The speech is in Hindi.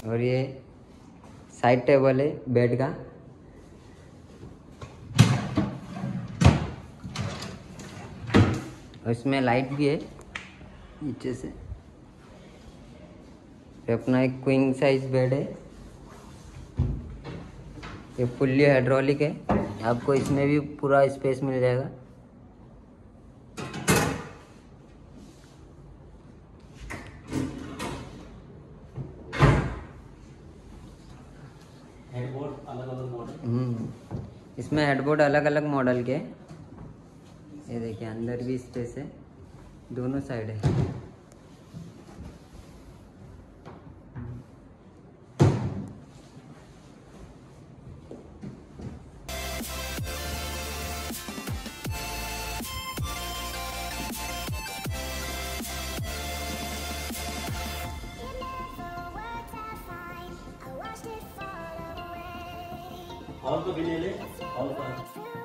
और ये साइड टेबल है बेड का। और इसमें लाइट भी है नीचे से। ये अपना एक क्वीन साइज बेड है। ये फुल्ली हाइड्रोलिक है, आपको इसमें भी पूरा स्पेस मिल जाएगा। हेडबोर्ड अलग अलग मॉडल। इसमें हेडबोर्ड अलग अलग मॉडल के। ये देखिए अंदर भी स्पेस है, दोनों साइड है। हॉल तो भी ले ले, हॉल का